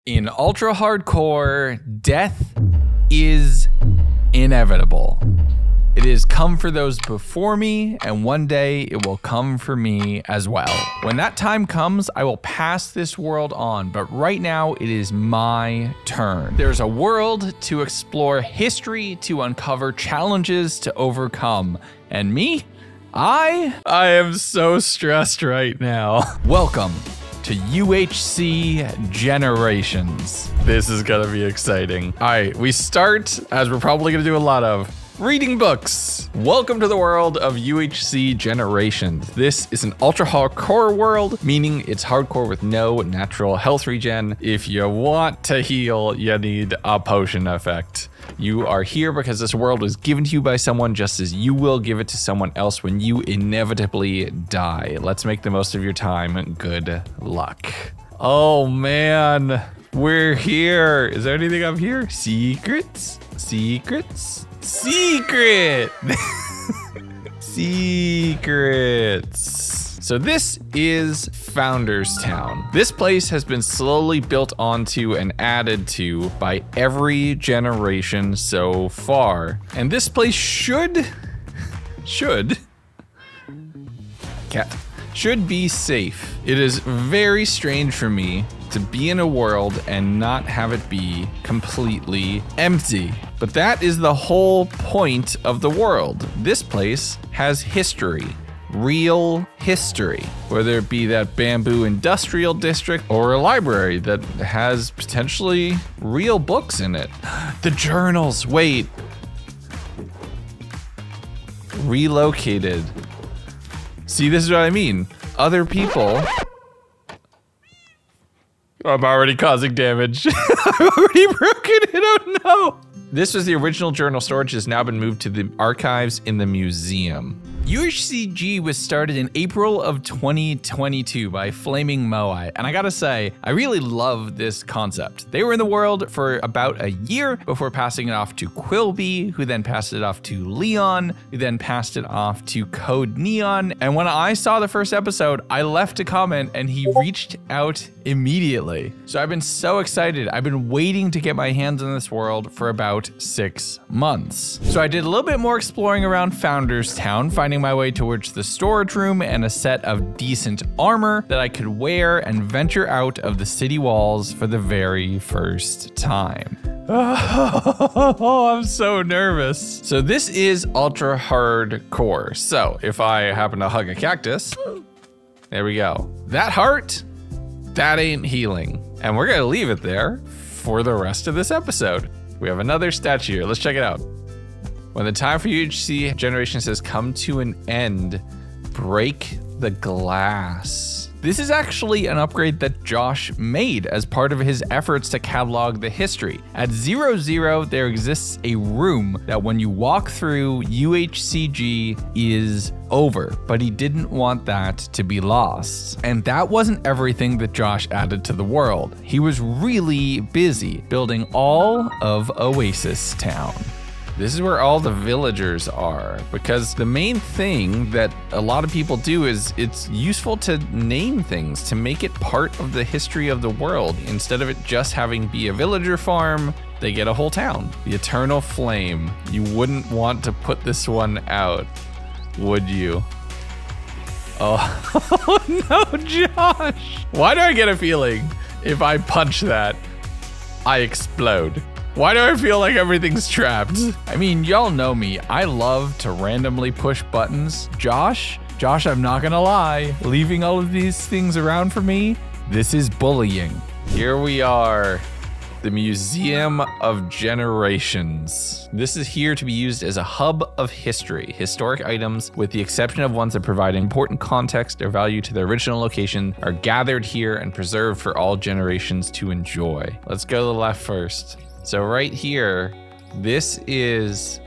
In ultra hardcore, death is inevitable. It has come for those before me, and one day it will come for me as well. When that time comes, I will pass this world on, but right now it is my turn. There's a world to explore, history to uncover, challenges to overcome, and me? I am so stressed right now. Welcome to UHC Generations. This is gonna be exciting. All right, we start, as we're probably gonna do a lot of, reading books. Welcome to the world of UHC Generations. This is an ultra hardcore world, meaning it's hardcore with no natural health regen. If you want to heal, you need a potion effect. You are here because this world was given to you by someone, just as you will give it to someone else when you inevitably die. Let's make the most of your time. Good luck. Oh man, we're here. Is there anything up here? Secrets? Secrets? Secret! Secrets. So this is Founders Town. This place has been slowly built onto and added to by every generation so far. And this place should be safe. It is very strange for me to be in a world and not have it be completely empty. But that is the whole point of the world. This place has history. Real history, whether it be that bamboo industrial district or a library that has potentially real books in it. The journals, wait. Relocated. See, this is what I mean. Other people. I'm already causing damage. I've already broken it, oh no. This was the original journal storage, has now been moved to the archives in the museum. UHCG was started in April of 2022 by Flaming Moai, and I gotta say, I really love this concept. They were in the world for about a year before passing it off to Quilby, who then passed it off to Leon, who then passed it off to Code Neon, and when I saw the first episode, I left a comment and he reached out immediately. So I've been so excited. I've been waiting to get my hands on this world for about 6 months. So I did a little bit more exploring around Founders Town, finding my way towards the storage room and a set of decent armor that I could wear and venture out of the city walls for the very first time. Oh, I'm so nervous. So this is ultra hardcore. So if I happen to hug a cactus, there we go. That heart, that ain't healing. And we're gonna leave it there for the rest of this episode. We have another statue here. Let's check it out. When the time for UHC Generations has come to an end, break the glass. This is actually an upgrade that Josh made as part of his efforts to catalog the history. At 0-0, there exists a room that when you walk through, UHCG is over, but he didn't want that to be lost. And that wasn't everything that Josh added to the world. He was really busy building all of Oasis Town. This is where all the villagers are, because the main thing that a lot of people do is it's useful to name things, to make it part of the history of the world. Instead of it just having be a villager farm, they get a whole town. The Eternal Flame. You wouldn't want to put this one out, would you? Oh, no, Josh. Why do I get a feeling if I punch that, I explode? Why do I feel like everything's trapped? I mean, y'all know me. I love to randomly push buttons. Josh, I'm not gonna lie. Leaving all of these things around for me, this is bullying. Here we are, the Museum of Generations. This is here to be used as a hub of history. Historic items, with the exception of ones that provide important context or value to their original location, are gathered here and preserved for all generations to enjoy. Let's go to the left first. So right here, this is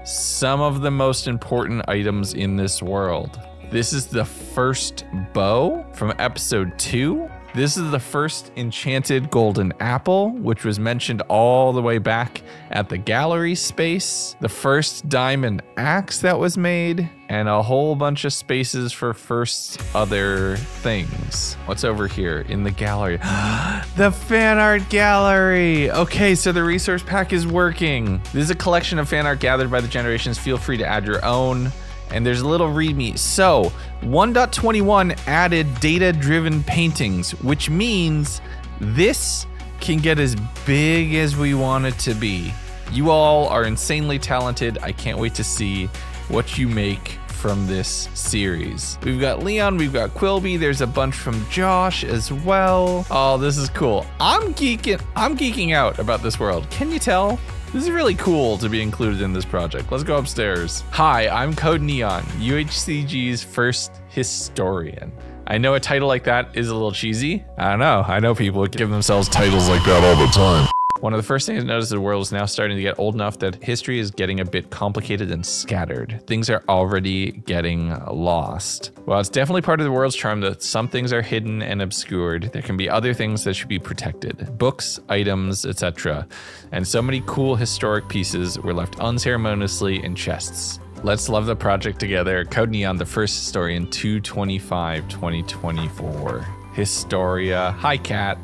some of the most important items in this world. This is the first bow from episode 2. This is the first enchanted golden apple, which was mentioned all the way back at the gallery space. The first diamond axe that was made, and a whole bunch of spaces for first other things. What's over here in the gallery? The fan art gallery. Okay, so the resource pack is working. This is a collection of fan art gathered by the Generations. Feel free to add your own. And there's a little readme. So 1.21 added data-driven paintings, which means this can get as big as we want it to be. You all are insanely talented. I can't wait to see what you make from this series. We've got Leon, we've got Quilby, there's a bunch from Josh as well. Oh, this is cool. I'm geeking out about this world. Can you tell? This is really cool to be included in this project. Let's go upstairs. Hi, I'm Code Neon, UHCG's first historian. I know a title like that is a little cheesy. I don't know. I know people give themselves titles like that all the time. One of the first things to notice is the world is now starting to get old enough that history is getting a bit complicated and scattered. Things are already getting lost. While it's definitely part of the world's charm that some things are hidden and obscured, there can be other things that should be protected. Books, items, etc. And so many cool historic pieces were left unceremoniously in chests. Let's love the project together. Code Neon, the first historian, 2/25/2024. Historia. Hi, cat.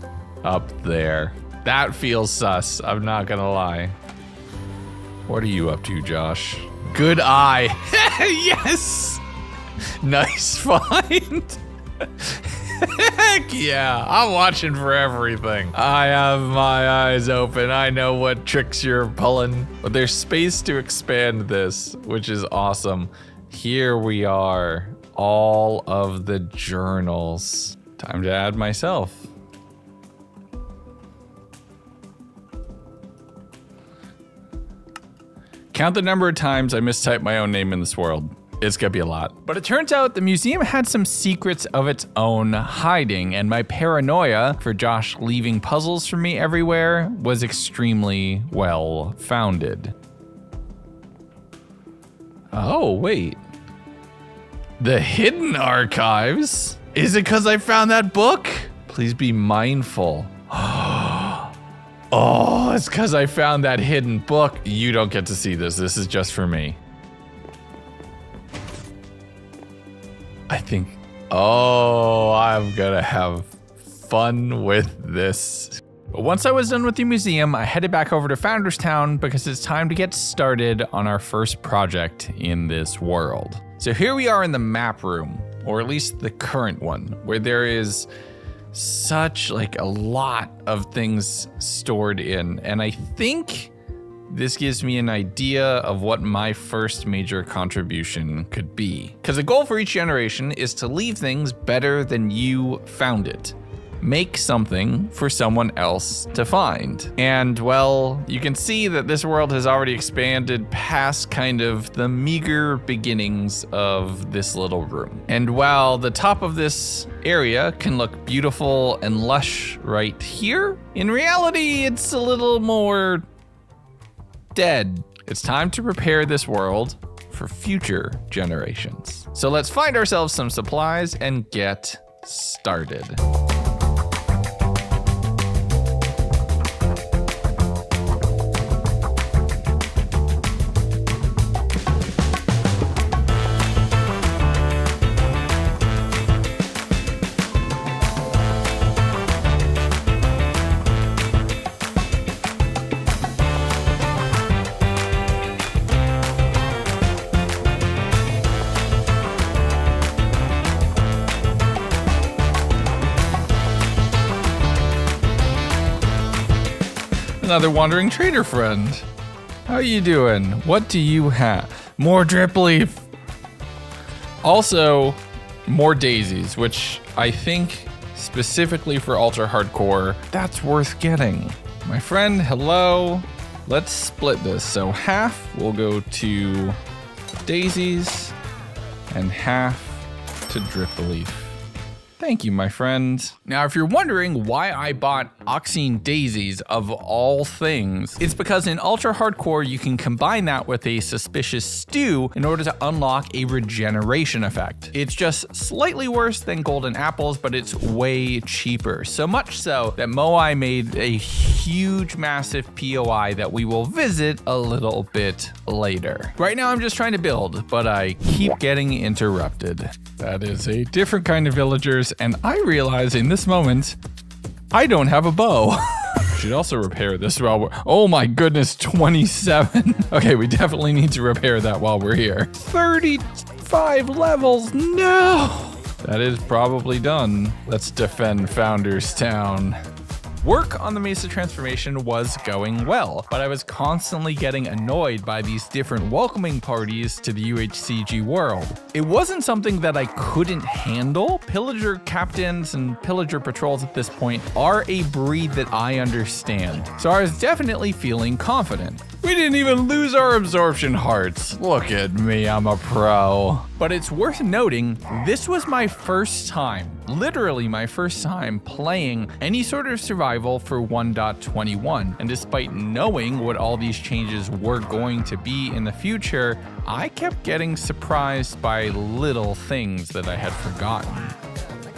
Up there. That feels sus, I'm not gonna lie. What are you up to, Josh? Good eye. Yes! Nice find. Heck yeah, I'm watching for everything. I have my eyes open. I know what tricks you're pulling. But there's space to expand this, which is awesome. Here we are, all of the journals. Time to add myself. Count the number of times I mistyped my own name in this world. It's gonna be a lot. But it turns out the museum had some secrets of its own hiding, and my paranoia for Josh leaving puzzles for me everywhere was extremely well founded. Oh, wait. The hidden archives? Is it because I found that book? Please be mindful. Oh, it's because I found that hidden book. You don't get to see this. This is just for me. I think, oh, I'm gonna have fun with this. But once I was done with the museum, I headed back over to Founders Town because it's time to get started on our first project in this world. So here we are in the map room, or at least the current one, where there is such like a lot of things stored in. And I think this gives me an idea of what my first major contribution could be. Because the goal for each generation is to leave things better than you found it. Make something for someone else to find. And well, you can see that this world has already expanded past kind of the meager beginnings of this little room. And while the top of this area can look beautiful and lush right here, in reality, it's a little more dead. It's time to prepare this world for future generations. So let's find ourselves some supplies and get started. Another wandering trader friend. How you doing? What do you have? More drip leaf. Also, more daisies, which I think specifically for ultra hardcore, that's worth getting. My friend, hello. Let's split this. So half will go to daisies and half to drip leaf. Thank you, my friend. Now, if you're wondering why I bought Oxine Daisies of all things, it's because in Ultra Hardcore, you can combine that with a Suspicious Stew in order to unlock a regeneration effect. It's just slightly worse than Golden Apples, but it's way cheaper. So much so that Moai made a huge, massive POI that we will visit a little bit later. Right now, I'm just trying to build, but I keep getting interrupted. That is a different kind of villagers, and I realize in this moment, I don't have a bow. Should also repair this while we're, oh my goodness, 27. Okay, we definitely need to repair that while we're here. 35 levels, no. That is probably done. Let's defend Founders Town. Work on the Mesa transformation was going well, but I was constantly getting annoyed by these different welcoming parties to the UHCG world. It wasn't something that I couldn't handle. Pillager captains and pillager patrols at this point are a breed that I understand, so I was definitely feeling confident. We didn't even lose our absorption hearts. Look at me, I'm a pro. But it's worth noting, this was my first time, literally my first time, playing any sort of survival for 1.21. And despite knowing what all these changes were going to be in the future, I kept getting surprised by little things that I had forgotten.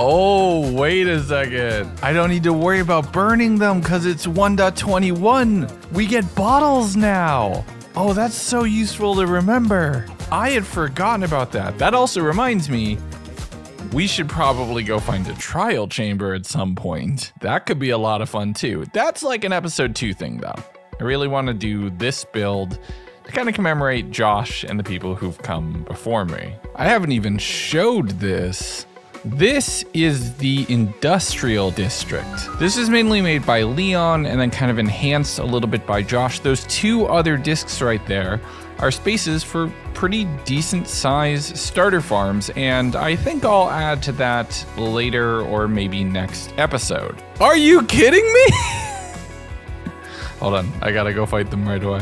Oh, wait a second. I don't need to worry about burning them because it's 1.21. We get bottles now. Oh, that's so useful to remember. I had forgotten about that. That also reminds me, we should probably go find a trial chamber at some point. That could be a lot of fun too. That's like an episode 2 thing though. I really want to do this build to kind of commemorate Josh and the people who've come before me. I haven't even showed this. This is the industrial district. This is mainly made by Leon and then kind of enhanced a little bit by Josh. Those 2 other discs right there are spaces for pretty decent size starter farms, and I think I'll add to that later or maybe next episode. Are you kidding me? Hold on, I gotta go fight them right away.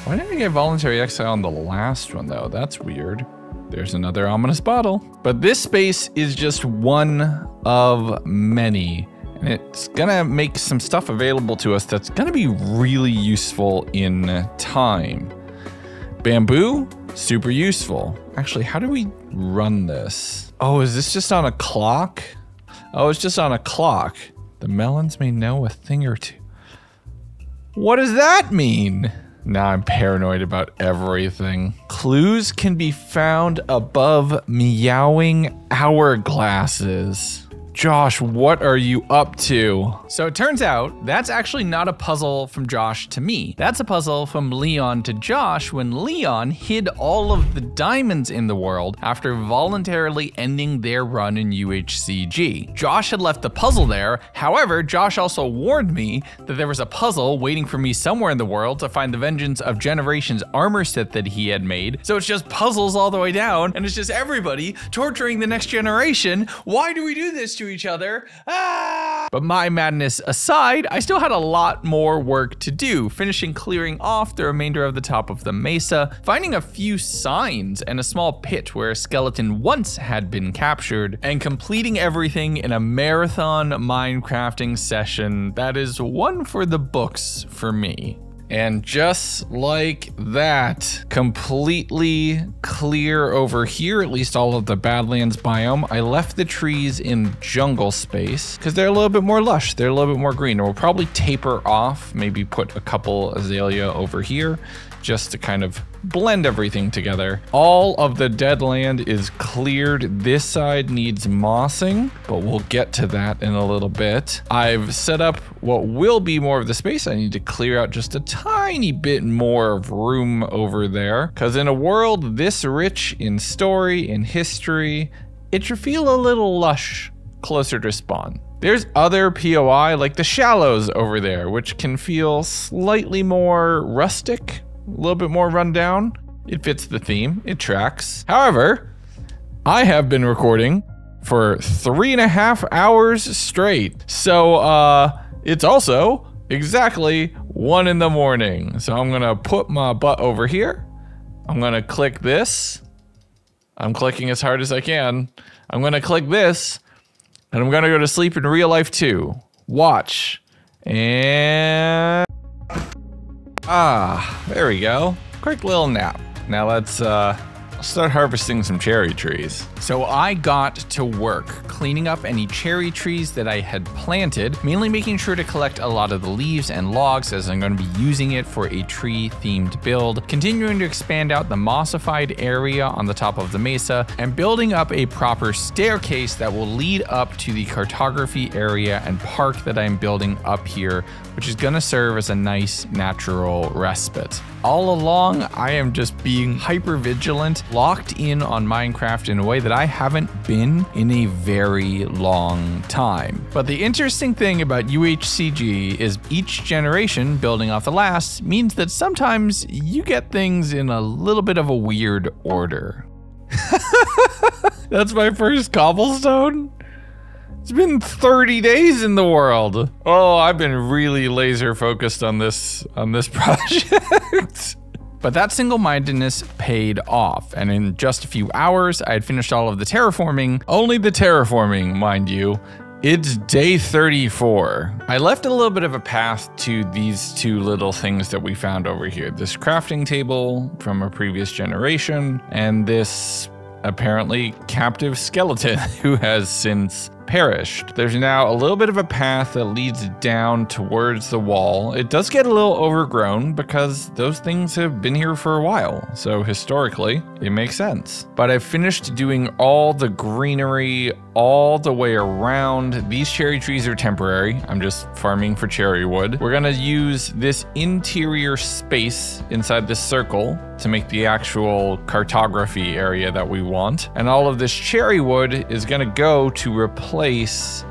Why didn't I get voluntary exile on the last one though? That's weird. There's another ominous bottle. But this space is just one of many. And it's gonna make some stuff available to us that's gonna be really useful in time. Bamboo, super useful. Actually, how do we run this? Oh, is this just on a clock? Oh, it's just on a clock. The melons may know a thing or two. What does that mean? Now I'm paranoid about everything. Clues can be found above meowing hourglasses. Josh, what are you up to? So it turns out that's actually not a puzzle from Josh to me. That's a puzzle from Leon to Josh when Leon hid all of the diamonds in the world after voluntarily ending their run in UHCG. Josh had left the puzzle there. However, Josh also warned me that there was a puzzle waiting for me somewhere in the world to find the Vengeance of Generations armor set that he had made. So it's just puzzles all the way down, and it's just everybody torturing the next generation. Why do we do this to each other? Ah! But my madness aside, I still had a lot more work to do, finishing clearing off the remainder of the top of the mesa, finding a few signs and a small pit where a skeleton once had been captured, and completing everything in a marathon Minecrafting session that is one for the books for me. And just like that, completely clear over here, at least all of the Badlands biome. I left the trees in jungle space because they're a little bit more lush. They're a little bit more green. And we'll probably taper off, maybe put a couple azalea over here just to kind of blend everything together. All of the dead land is cleared. This side needs mossing, but we'll get to that in a little bit. I've set up what will be more of the space. I need to clear out just a tiny bit more of room over there, because in a world this rich in story and history, it should feel a little lush closer to spawn. There's other POI like the shallows over there, which can feel slightly more rustic, a little bit more run down. It fits the theme, it tracks. However, I have been recording for 3.5 hours straight. So it's also exactly 1 in the morning. So I'm gonna put my butt over here. I'm gonna click this. I'm clicking as hard as I can. I'm gonna click this, and I'm gonna go to sleep in real life too. Watch. And... there we go. Quick little nap. Now let's start harvesting some cherry trees. So I got to work cleaning up any cherry trees that I had planted, mainly making sure to collect a lot of the leaves and logs as I'm going to be using it for a tree-themed build, continuing to expand out the mossified area on the top of the mesa, and building up a proper staircase that will lead up to the cartography area and park that I'm building up here, which is going to serve as a nice natural respite. All along, I am just being hyper vigilant, locked in on Minecraft in a way that I haven't been in a very long time. But the interesting thing about UHCG is each generation building off the last means that sometimes you get things in a little bit of a weird order. That's my first cobblestone? It's been 30 days in the world. Oh, I've been really laser focused on this project. But that single-mindedness paid off, and in just a few hours, I had finished all of the terraforming. Only the terraforming, mind you. It's day 34. I left a little bit of a path to these two little things that we found over here. This crafting table from a previous generation, and this apparently captive skeleton who has since perished. There's now a little bit of a path that leads down towards the wall. It does get a little overgrown because those things have been here for a while, so historically it makes sense. But I've finished doing all the greenery all the way around. These cherry trees are temporary. I'm just farming for cherry wood. We're gonna use this interior space inside this circle to make the actual cartography area that we want. And all of this cherry wood is gonna go to replace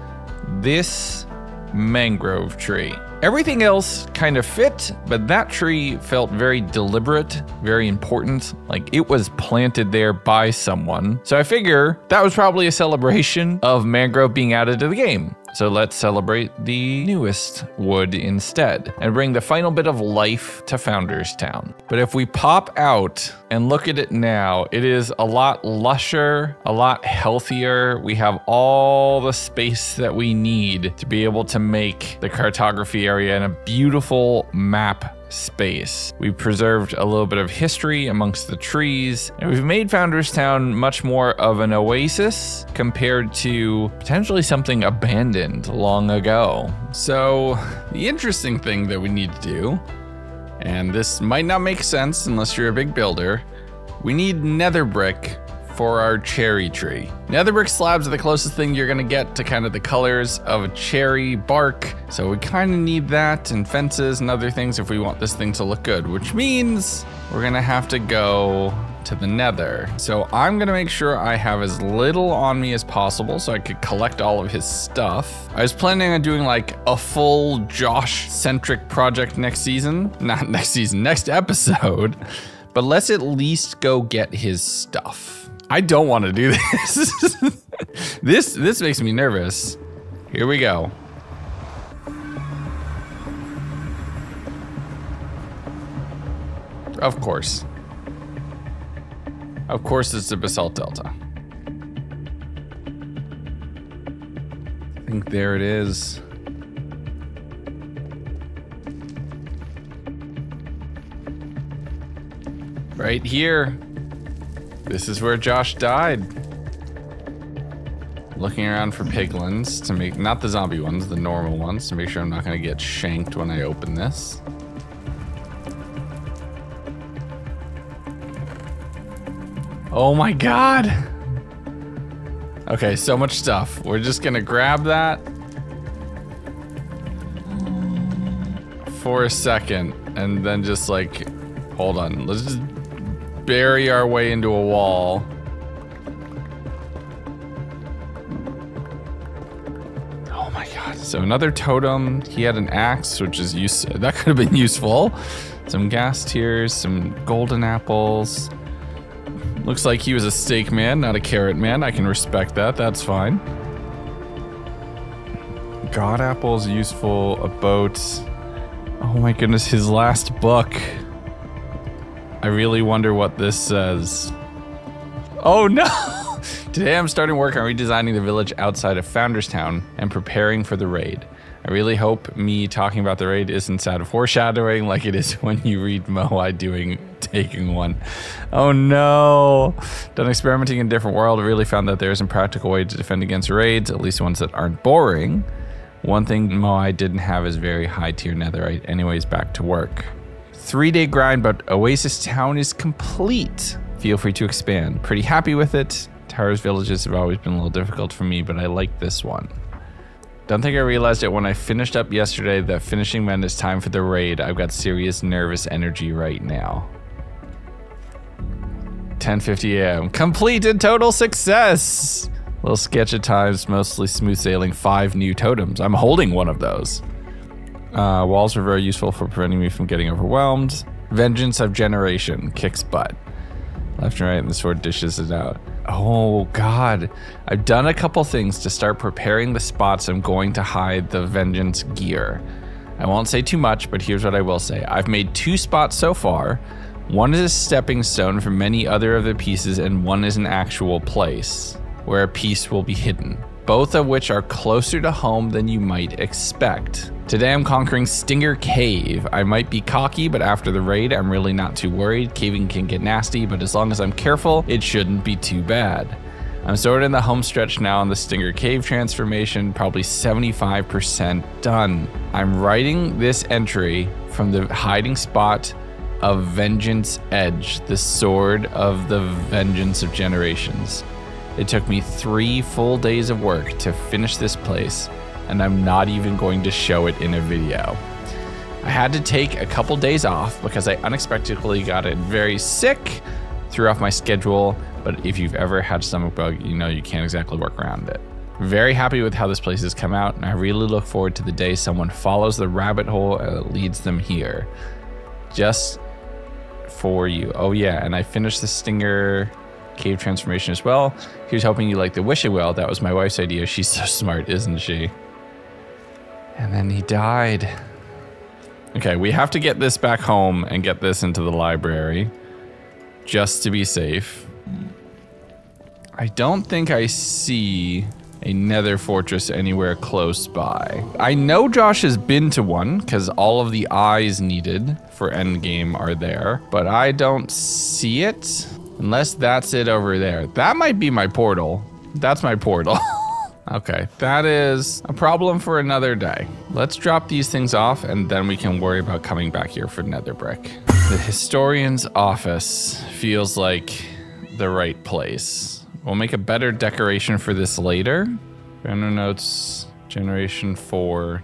this mangrove tree. Everything else kind of fit, but that tree felt very deliberate, very important, like it was planted there by someone. So I figure that was probably a celebration of mangrove being added to the game. So let's celebrate the newest wood instead and bring the final bit of life to Founders Town. But if we pop out and look at it now, it is a lot lusher, a lot healthier. We have all the space that we need to be able to make the cartography area in a beautiful map space. We've preserved a little bit of history amongst the trees, and we've made Founders Town much more of an oasis compared to potentially something abandoned long ago. So the interesting thing that we need to do, and this might not make sense unless you're a big builder, we need nether brick for our cherry tree. Nether brick slabs are the closest thing you're gonna get to kind of the colors of a cherry bark. So we kind of need that and fences and other things if we want this thing to look good, which means we're gonna have to go to the nether. So I'm gonna make sure I have as little on me as possible so I could collect all of his stuff. I was planning on doing like a full Josh-centric project next season. Not next season, next episode. But let's at least go get his stuff. I don't want to do this. This makes me nervous. Here we go. Of course. Of course it's the Basalt Delta. I think there it is. Right here. This is where Josh died. Looking around for piglins to make, not the zombie ones, the normal ones, to make sure I'm not gonna get shanked when I open this. Oh my God. Okay, so much stuff. We're just gonna grab that for a second and then just like, hold on, let's just bury our way into a wall. Oh my God. So another totem. He had an axe, which is that could have been useful. Some gas tears, some golden apples. Looks like he was a steak man, not a carrot man. I can respect that. That's fine. God apples, useful. A boat. Oh my goodness, his last book. I really wonder what this says. Oh no! Today I'm starting work on redesigning the village outside of Founders Town and preparing for the raid. I really hope me talking about the raid isn't sad foreshadowing like it is when you read Moai taking one. Oh no! Done experimenting in a different world, I really found that there is a practical way to defend against raids, at least ones that aren't boring. One thing Moai didn't have is very high tier netherite. Anyways, back to work. 3-day grind, but Oasis Town is complete. Feel free to expand. Pretty happy with it. Towers villages have always been a little difficult for me, but I like this one. Don't think I realized it when I finished up yesterday that finishing meant it's time for the raid. I've got serious nervous energy right now. 10:50 a.m. Completed, total success. Little sketch at times, mostly smooth sailing. 5 new totems. I'm holding one of those. Walls are very useful for preventing me from getting overwhelmed. Vengeance of Generation kicks butt. Left and right, and the sword dishes it out. Oh God, I've done a couple things to start preparing the spots I'm going to hide the Vengeance gear. I won't say too much, but here's what I will say. I've made 2 spots so far. One is a stepping stone for many other of the pieces, and one is an actual place where a piece will be hidden, both of which are closer to home than you might expect. Today I'm conquering Stinger Cave. I might be cocky, but after the raid, I'm really not too worried. Caving can get nasty, but as long as I'm careful, it shouldn't be too bad. I'm sort of in the home stretch now on the Stinger Cave transformation, probably 75% done. I'm writing this entry from the hiding spot of Vengeance Edge, the sword of the Vengeance of Generations. It took me 3 full days of work to finish this place, and I'm not even going to show it in a video. I had to take a couple days off because I unexpectedly got very sick, threw off my schedule, but if you've ever had stomach bug, you know you can't exactly work around it. Very happy with how this place has come out, and I really look forward to the day someone follows the rabbit hole that leads them here. Just for you. Oh yeah, and I finished the Stinger Cave transformation as well. Here's hoping you like the wish-a-well. That was my wife's idea. She's so smart, isn't she? And then he died. Okay, we have to get this back home and get this into the library just to be safe. I don't think I see a nether fortress anywhere close by. I know Josh has been to one because all of the eyes needed for endgame are there, but I don't see it unless that's it over there. That might be my portal. That's my portal. Okay, that is a problem for another day. Let's drop these things off and then we can worry about coming back here for nether brick. The historian's office feels like the right place. We'll make a better decoration for this later. Banner notes, generation 4.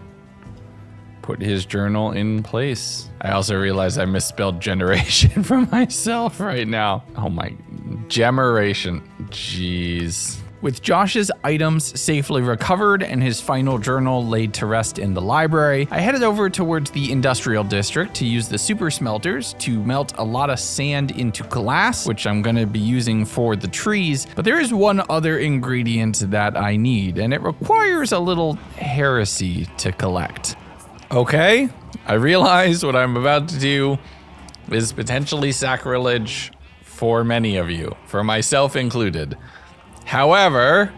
Put his journal in place. I also realized I misspelled generation for myself right now. Oh my, gemeration, jeez. With Josh's items safely recovered and his final journal laid to rest in the library, I headed over towards the industrial district to use the super smelters to melt a lot of sand into glass, which I'm gonna be using for the trees. But there is one other ingredient that I need, and it requires a little heresy to collect. Okay, I realize what I'm about to do is potentially sacrilege for many of you, for myself included. However,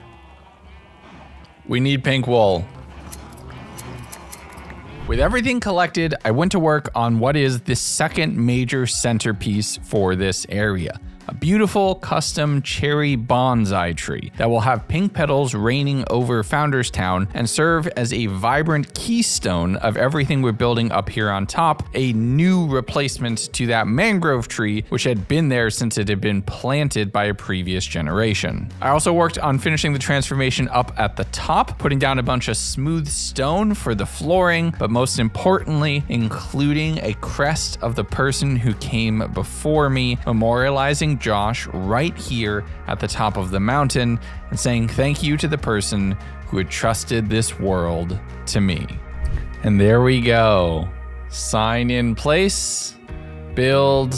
we need pink wool. With everything collected, I went to work on what is the second major centerpiece for this area. A beautiful custom cherry bonsai tree that will have pink petals raining over Founders Town and serve as a vibrant keystone of everything we're building up here on top, a new replacement to that mangrove tree which had been there since it had been planted by a previous generation. I also worked on finishing the transformation up at the top, putting down a bunch of smooth stone for the flooring, but most importantly, including a crest of the person who came before me, memorializing Josh right here at the top of the mountain and saying thank you to the person who had trusted this world to me. And there we go. Sign in place, build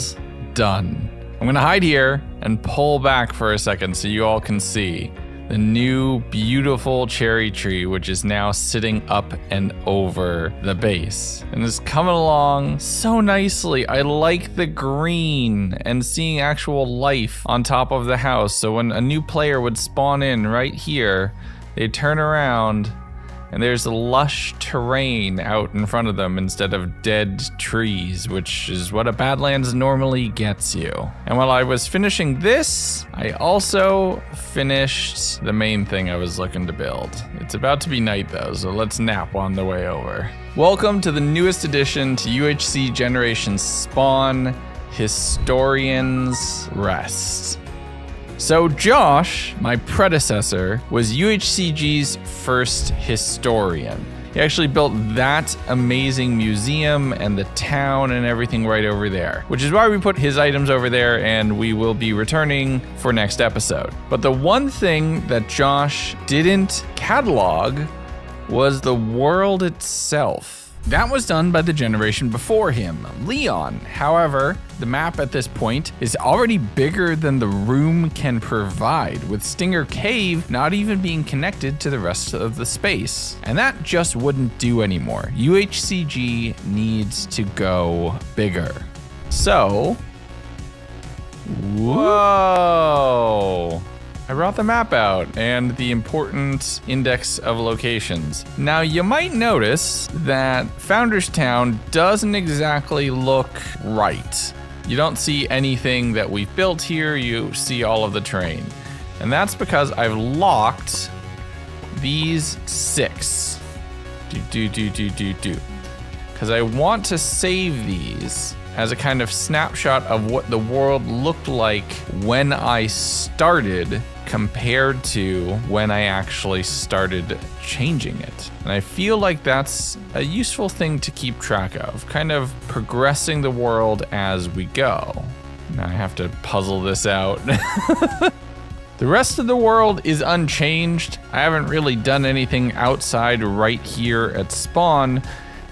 done. I'm gonna hide here and pull back for a second so you all can see. the new beautiful cherry tree, which is now sitting up and over the base and is coming along so nicely. I like the green and seeing actual life on top of the house. So when a new player would spawn in right here, they'd turn around and there's lush terrain out in front of them instead of dead trees, which is what a Badlands normally gets you. And while I was finishing this, I also finished the main thing I was looking to build. It's about to be night though, so let's nap on the way over. Welcome to the newest addition to UHC Generations Spawn, Historian's Rest. So Josh, my predecessor, was UHCG's first historian. He actually built that amazing museum and the town and everything right over there, which is why we put his items over there and we will be returning for next episode. But the one thing that Josh didn't catalog was the world itself. That was done by the generation before him, Leon. However, the map at this point is already bigger than the room can provide, with Stinger Cave not even being connected to the rest of the space. And that just wouldn't do anymore. UHCG needs to go bigger. So, whoa. I brought the map out and the important index of locations. Now you might notice that Founders Town doesn't exactly look right. You don't see anything that we've built here, you see all of the terrain. And that's because I've locked these 6. Because I want to save these as a kind of snapshot of what the world looked like when I started compared to when I actually started changing it. And I feel like that's a useful thing to keep track of, kind of progressing the world as we go. Now I have to puzzle this out. The rest of the world is unchanged. I haven't really done anything outside right here at spawn.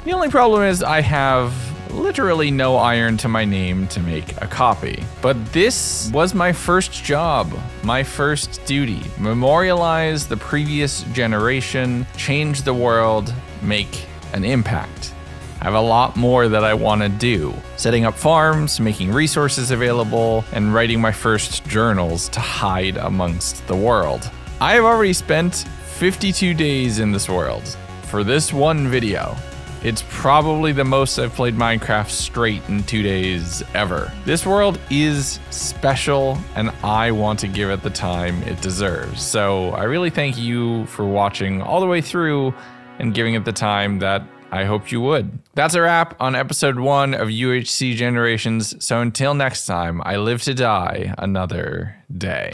The only problem is I have literally no iron to my name to make a copy. But this was my first job, my first duty. Memorialize the previous generation, change the world, make an impact. I have a lot more that I want to do. Setting up farms, making resources available, and writing my first journals to hide amongst the world. I have already spent 52 days in this world for this one video. It's probably the most I've played Minecraft straight in 2 days ever. This world is special and I want to give it the time it deserves. So I really thank you for watching all the way through and giving it the time that I hoped you would. That's a wrap on episode 1 of UHC Generations. So until next time, I live to die another day.